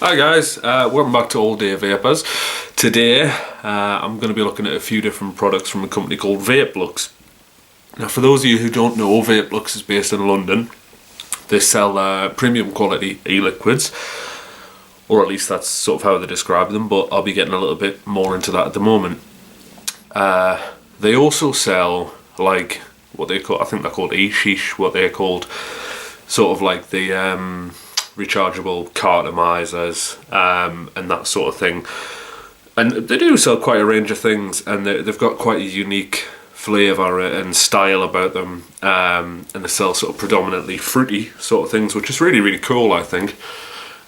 Hi guys, welcome back to All Day Vapers. Today I'm going to be looking at a few different products from a company called Vapelux. Now for those of you who don't know, Vapelux is based in London. They sell premium quality e-liquids, or at least that's sort of how they describe them, but I'll be getting a little bit more into that at the moment. They also sell like what they call, I think they're called e-shish, what they're called, sort of like the rechargeable cartomizers and that sort of thing, and they do sell quite a range of things, and they've got quite a unique flavour and style about them, and they sell sort of predominantly fruity sort of things, which is really cool, I think.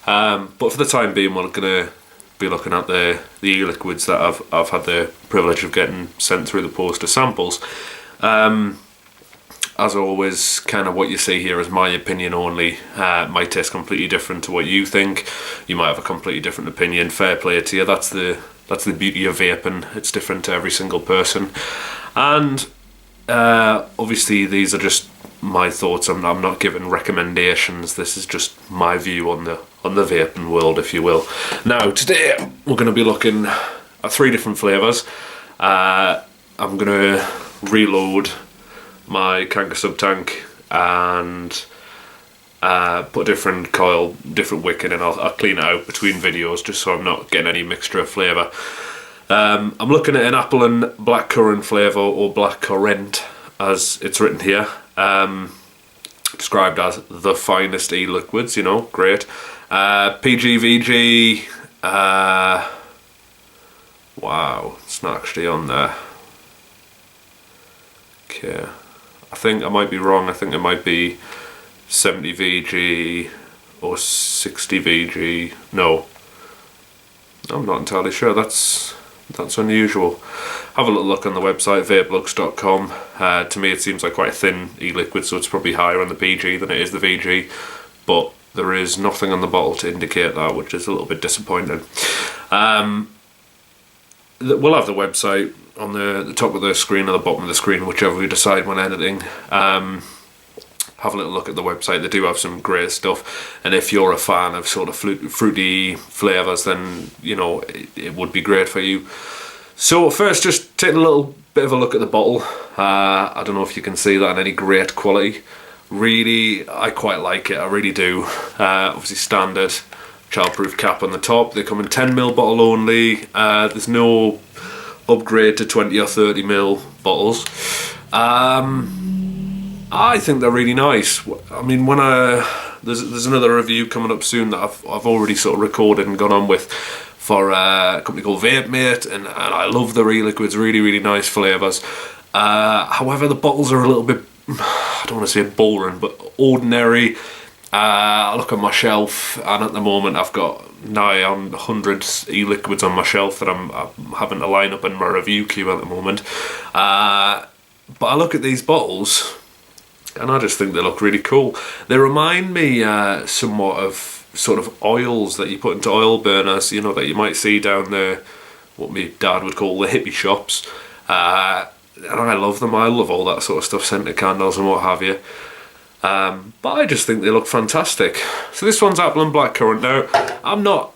But for the time being, we're going to be looking at the e-liquids that I've had the privilege of getting sent through the post as samples. As always, kind of what you see here is my opinion only. Might taste completely different to what you think. You might have a completely different opinion. Fair play to you. That's the beauty of vaping. It's different to every single person. And obviously these are just my thoughts. I'm not giving recommendations. This is just my view on the vaping world, if you will. Now today we're going to be looking at 3 different flavours. I'm going to reload my Kanka sub tank and put a different coil, different wick in, and I'll clean it out between videos just so I'm not getting any mixture of flavour. I'm looking at an apple and blackcurrant flavour, or blackcurrant as it's written here, described as the finest e-liquids, you know, great. PGVG, wow, it's not actually on there. Okay. I think I might be wrong. I think it might be 70 VG or 60 VG. No, I'm not entirely sure. That's unusual. Have a little look on the website, vapelux.com. To me it seems like quite a thin e-liquid, so it's probably higher on the PG than it is the VG, but there is nothing on the bottle to indicate that, which is a little bit disappointing. We'll have the website on the top of the screen or the bottom of the screen, whichever we decide when editing. Have a little look at the website. They do have some great stuff, and if you're a fan of sort of fruity flavours, then you know it would be great for you. So first, just take a little bit of a look at the bottle. I don't know if you can see that in any great quality. Really, I quite like it, I really do. Obviously standard childproof cap on the top. They come in 10ml bottle only. There's no upgrade to 20 or 30ml bottles. I think they're really nice. I mean, when there's another review coming up soon that I've already sort of recorded and gone on with for a company called Vapemate, and I love the e-liquids, really nice flavours. However, the bottles are a little bit, I don't want to say boring, but ordinary. I look at my shelf, and at the moment I've got nigh on 100 e-liquids on my shelf that I'm having to line up in my review queue at the moment. But I look at these bottles and I just think they look really cool. They remind me somewhat of sort of oils that you put into oil burners, you know, that you might see down the, what my dad would call the hippie shops. And I love them. I love all that sort of stuff, scented candles and what have you. But I just think they look fantastic. So this one's apple and blackcurrant. Now, I'm not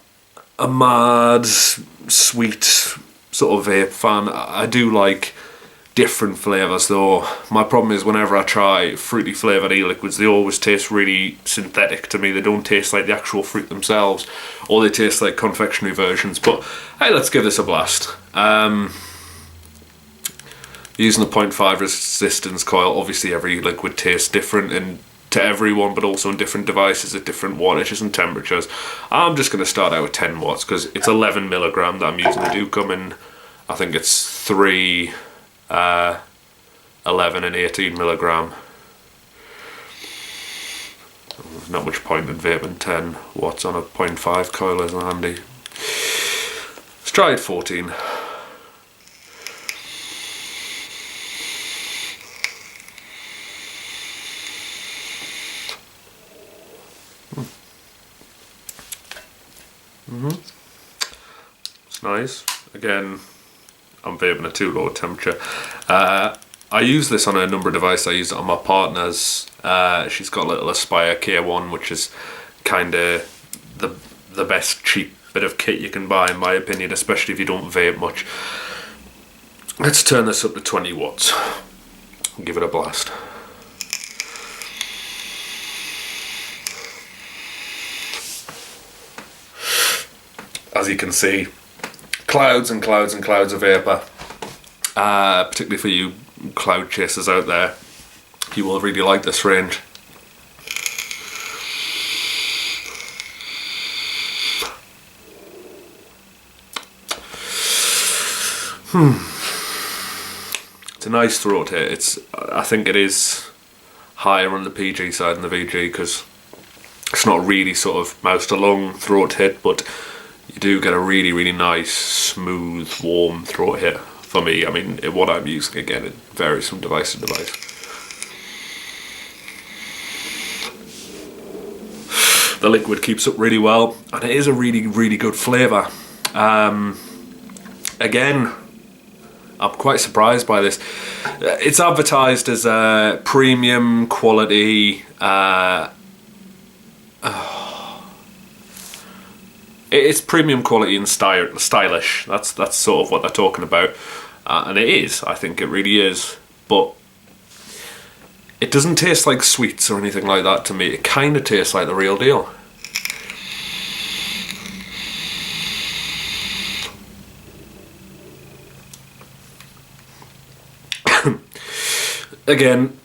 a mad, sweet sort of vape fan. I do like different flavours though. My problem is whenever I try fruity flavoured e-liquids, they always taste really synthetic to me. They don't taste like the actual fruit themselves, or they taste like confectionery versions. But hey, let's give this a blast. Using the 0.5 resistance coil, obviously every liquid tastes different and to everyone, but also on different devices at different wattages and temperatures. I'm just going to start out with 10 watts because it's 11 milligram that I'm using. They do come in, I think it's 3, 11 and 18 milligram. There's not much point in vaping 10 watts on a 0.5 coil, isn't handy. Let's try it 14. It's nice. Again, I'm vaping at too low a temperature. I use this on a number of devices. I use it on my partner's. She's got a little Aspire K1, which is kind of the the best cheap bit of kit you can buy, in my opinion, especially if you don't vape much. Let's turn this up to 20 watts and give it a blast. As you can see, clouds and clouds and clouds of vapour, particularly for you cloud chasers out there. You will really like this range. It's a nice throat hit. I think it is higher on the PG side than the VG, because it's not really sort of mouth to lung throat hit, but you do get a really, really nice, smooth, warm throat hit. For me, I mean, what I'm using, again, it varies from device to device. The liquid keeps up really well, and it is a really, really good flavour. Again, I'm quite surprised by this. It's advertised as a premium quality. It's premium quality and stylish. That's sort of what they're talking about, and it is. I think it really is. But it doesn't taste like sweets or anything like that to me. It kind of tastes like the real deal. Again,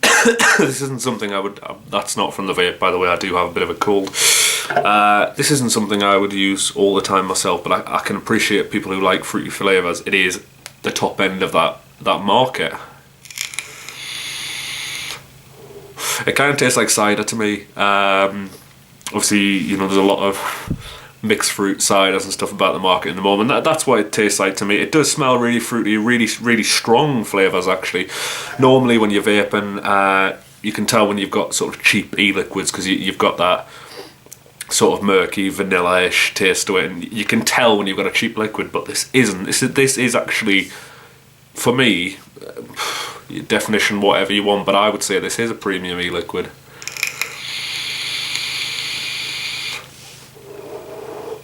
this isn't something I would... that's not from the vape, by the way. I do have a bit of a cold. This isn't something I would use all the time myself, but I can appreciate people who like fruity flavours. It is the top end of that market. It kind of tastes like cider to me. Obviously, you know, there's a lot of mixed fruit ciders and stuff about the market in the moment. That's what it tastes like to me. It does smell really fruity, really, really strong flavours actually. Normally when you're vaping, you can tell when you've got sort of cheap e-liquids, because you've got that sort of murky, vanilla-ish taste to it, and you can tell when you've got a cheap liquid, but this isn't. This is actually, for me, definition whatever you want, but I would say this is a premium e-liquid.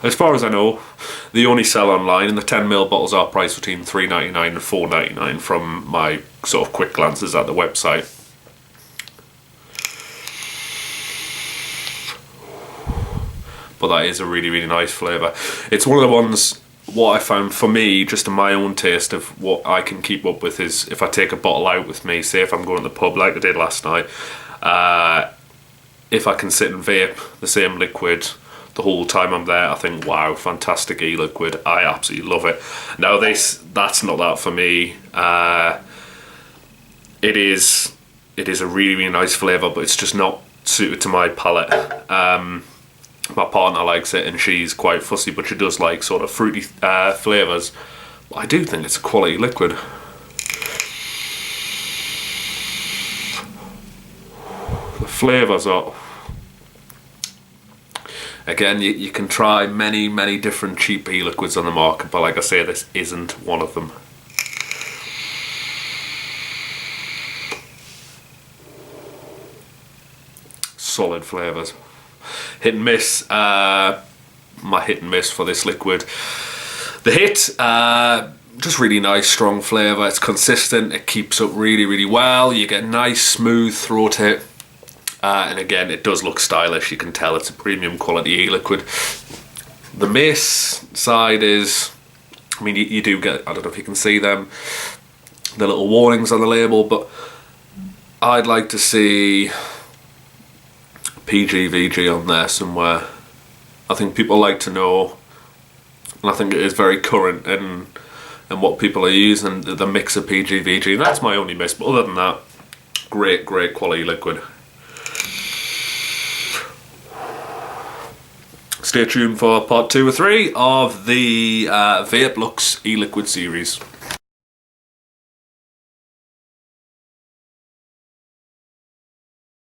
As far as I know, they only sell online, and the 10ml bottles are priced between $3.99 and $4.99 from my sort of quick glances at the website. But that is a really, really nice flavour. It's one of the ones, what I found for me, just in my own taste of what I can keep up with, is if I take a bottle out with me, say if I'm going to the pub like I did last night, if I can sit and vape the same liquid the whole time I'm there, I think, wow, fantastic e-liquid. I absolutely love it. Now that's not that for me. It is a really, really nice flavour, but it's just not suited to my palate. My partner likes it, and she's quite fussy, but she does like sort of fruity flavours. But I do think it's a quality liquid. The flavours are... Again, you can try many, many different cheap e-liquids on the market, but like I say, this isn't one of them. Solid flavours. Hit and miss. My hit and miss for this liquid. The hit, just really nice, strong flavour. It's consistent. It keeps up really, really well. You get nice, smooth throat hit. And again, it does look stylish. You can tell it's a premium quality e-liquid. The miss side is, I mean, you do get, I don't know if you can see them, the little warnings on the label, but I'd like to see PG, VG on there somewhere. I think people like to know, and I think it is very current in what people are using, the mix of PG, VG. And that's my only miss, but other than that, great, great quality liquid. Stay tuned for part 2 or 3 of the Vapelux e-liquid series.